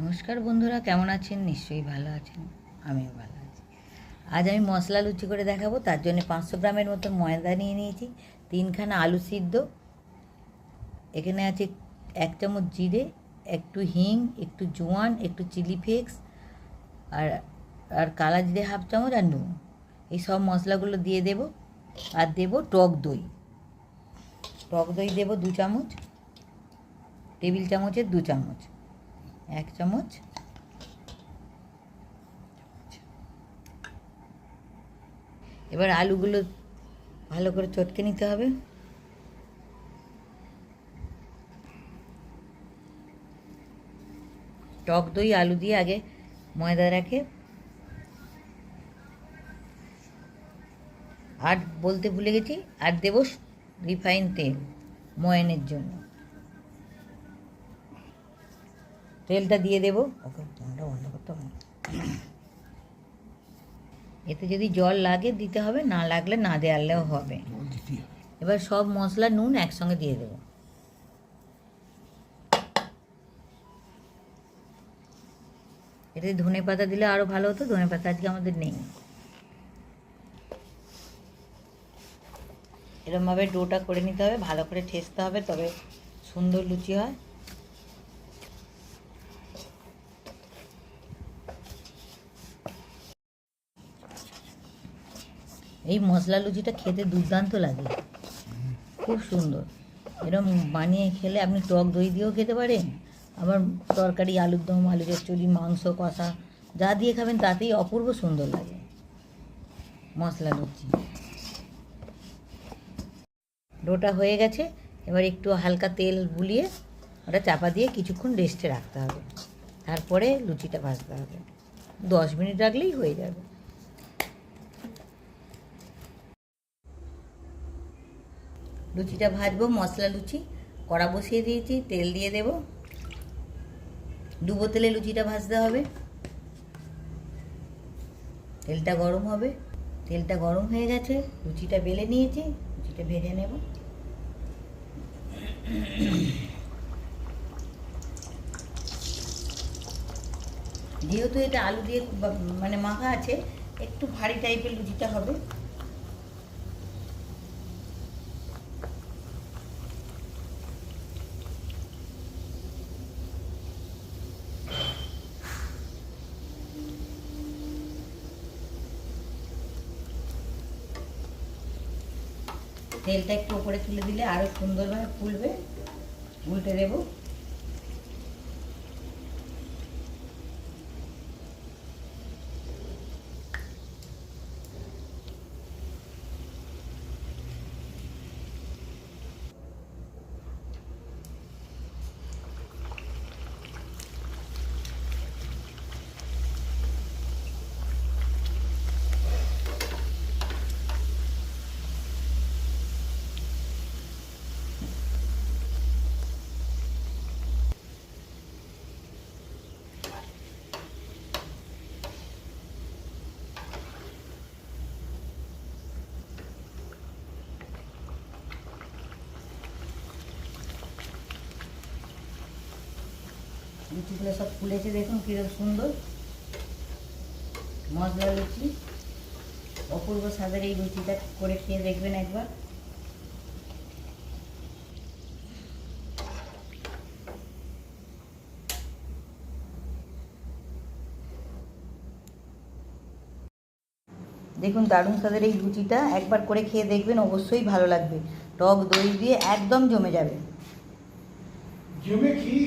নমস্কার বন্ধুরা, কেমন আছেন? নিশ্চয়ই ভালো আছেন, আমিও ভালো আছি। আজ আমি মশলা লুচি করে দেখাবো। তার জন্য 500 গ্রামের মতো ময়দা নিয়ে নিয়েছি, 3খানা আলু সিদ্ধ, এখানে আছে 1 চামচ জিরে, একটু হিং, একটু জোয়ান, একটু চিলি ফ্লেক্স, আর আর কালা জিরে 1/2 চামচ, আর নুন। এই সব মশলাগুলো দিয়ে দেব। আর দেব টক দই। টক দই দেব 2 চামচ, টেবিল চামচের 2 চামচ, 1 চামচ। এবার আলুগুলো ভালো করে চটকে নিতে হবে। টক দই আলু দিয়ে আগে ময়দা রাখে। আর বলতে ভুলে গেছি, আর দেব রিফাইন তেল ময়ানের জন্য। তেলটা দিয়ে দেব। ওকে, বন্ধ করতে হবে। এতে যদি জল লাগে দিতে হবে, না লাগলে না দেওয়ালেও হবে। এবার সব মশলা নুন একসঙ্গে দিয়ে দেব। এতে ধনে পাতা দিলে আরও ভালো হতো, ধনে পাতা আজকে আমাদের নেই। এরকমভাবে ডোটা করে নিতে হবে, ভালো করে ঠেসতে হবে, তবে সুন্দর লুচি হয়। এই মশলা লুচিটা খেতে দুর্দান্ত লাগে, খুব সুন্দর। এরকম বানিয়ে খেলে আপনি টক দই দিয়েও খেতে পারেন, আবার তরকারি, আলুর দম, আলু চচ্চড়ি, মাংস কষা যা দিয়ে খাবেন তাতেই অপূর্ব সুন্দর লাগে মশলা লুচি। ডোটা হয়ে গেছে, এবার একটু হালকা তেল বুলিয়ে ওটা চাপা দিয়ে কিছুক্ষণ রেস্টে রাখতে হবে। তারপরে লুচিটা ভাজতে হবে, 10 মিনিট রাখলেই হয়ে যাবে। লুচিটা ভাজবো, মশলা লুচি। কড়া বসিয়ে দিয়েছি, তেল দিয়ে দেব। ডুবো তেলে লুচিটা ভাজতে হবে। তেলটা গরম হবে। তেলটা গরম হয়ে গেছে, লুচিটা বেলে নিয়েছি, লুচিটা ভেজে নেব। যেহেতু এটা আলু দিয়ে মানে মাখা আছে, একটু ভারী টাইপের লুচিটা হবে। তেলটা একটু উপরে তুলে দিলে আরও সুন্দরভাবে ফুলবে। উল্টে দেব। লুচিগুলো সব ফুলেছে, দেখুন কীরকম সুন্দর মশলা লুচি। অপূর্ব স্বাদের এই লুচিটা করে খেয়ে দেখবেন একবার। দেখুন দারুণ স্বাদের এই লুচিটা একবার করে খেয়ে দেখবেন, অবশ্যই ভালো লাগবে। টক দই দিয়ে একদম জমে যাবে।